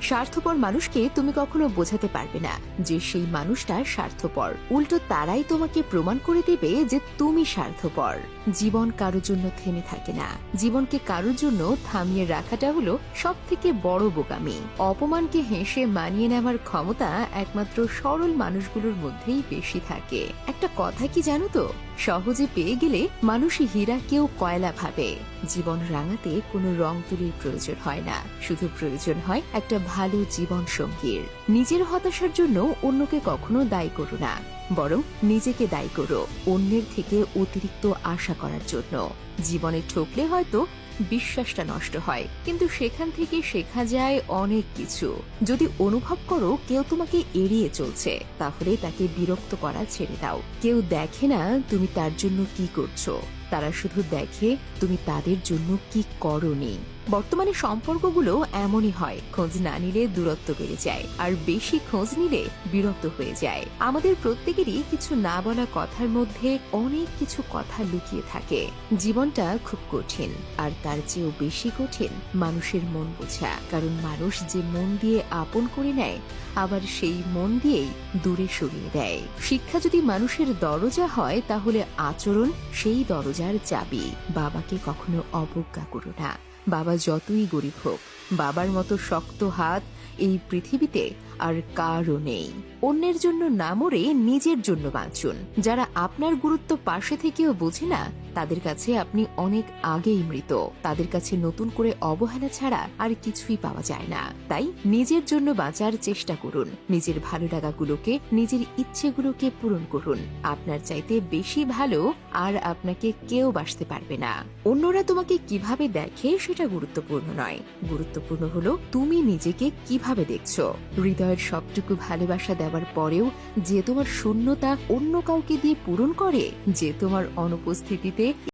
স্বার্থপর মানুষকে তুমি কখনো বোঝাতে পারবে না যে সেই মানুষটা স্বার্থপর। উল্টো তারাই তোমাকে প্রমাণ করে দেবে যে তুমি স্বার্থপর। জীবন কারোর জন্য থেমে থাকে না। জীবনকে কারোর জন্য থামিয়ে রাখাটা হলো সব থেকে বড় বোকামি। অপমানকে হেসে মানিয়ে নেওয়ার ক্ষমতা একমাত্র সরল মানুষগুলোর মধ্যেই বেশি থাকে। একটা কথা কি জানো তো, সহজে পেয়ে গেলে মানুষই হীরা কেউ কয়লা ভাবে। জীবন রাঙাতে কোনো রং তুলির প্রয়োজন হয় না, শুধু প্রয়োজন হয় একটা ভালো জীবন সঙ্গীর। নিজের হতাশার জন্য অন্যকে কখনো দায়ী করো না, বরং নিজেকে দায়ী করো অন্যের থেকে অতিরিক্ত আশা করার জন্য। জীবনে ঠকলে হয়তো বিশ্বাসটা নষ্ট হয়, কিন্তু সেখান থেকে শেখা যায় অনেক কিছু। যদি অনুভব করো কেউ তোমাকে এড়িয়ে চলছে, তাহলে তাকে বিরক্ত করা ছেড়ে দাও। কেউ দেখে না তুমি তার জন্য কি করছো, তারা শুধু দেখে তুমি তাদের জন্য কি করোনি। বর্তমানে সম্পর্কগুলো এমনই হয়, খোঁজ না নিলে দূরত্ব বেড়ে যায়, আর বেশি খোঁজ নিলে বিরক্ত হয়ে যায়। আমাদের প্রত্যেকেরই কিছু না বলা কথার মধ্যে অনেক কিছু কথা লুকিয়ে থাকে। জীবনটা খুব কঠিন, আর তার চেয়েও বেশি কঠিন মানুষের মন বোঝা। কারণ মানুষ যে মন দিয়ে আপন করে নেয়, আবার সেই মন দিয়েই দূরে সরিয়ে দেয়। শিক্ষা যদি মানুষের দরজা হয়, তাহলে আচরণ সেই দরজার চাবি। বাবাকে কখনো অবজ্ঞা করো না। বাবা যতই গরিব হোক, বাবার মতো শক্ত হাত এই পৃথিবীতে আর কারও নেই। অন্যের জন্য না মরে নিজের জন্য বাঁচুন। যারা আপনার গুরুত্ব পাশে থেকেও বোঝে না, তাদের কাছে আপনি অনেক আগেই মৃত। তাদের কাছে নতুন করে অবহেলা ছাড়া আর কিছুই পাওয়া যায় না। তাই নিজের জন্য বাঁচার চেষ্টা করুন। নিজের ভালো লাগাগুলোকে, নিজের ইচ্ছেগুলোকে পূরণ করুন। আপনার চাইতে বেশি ভালো আর আপনাকে কেউ বাসতে পারবে না। অন্যরা তোমাকে কিভাবে দেখে সেটা গুরুত্বপূর্ণ নয়, গুরুত্বপূর্ণ হলো তুমি নিজেকে কিভাবে দেখছো। হৃদয়ের সবটুকু ভালোবাসা দেওয়ার পরেও যে তোমার শূন্যতা অন্য কাউকে দিয়ে পূরণ করে, যে তোমার অনুপস্থিতিতে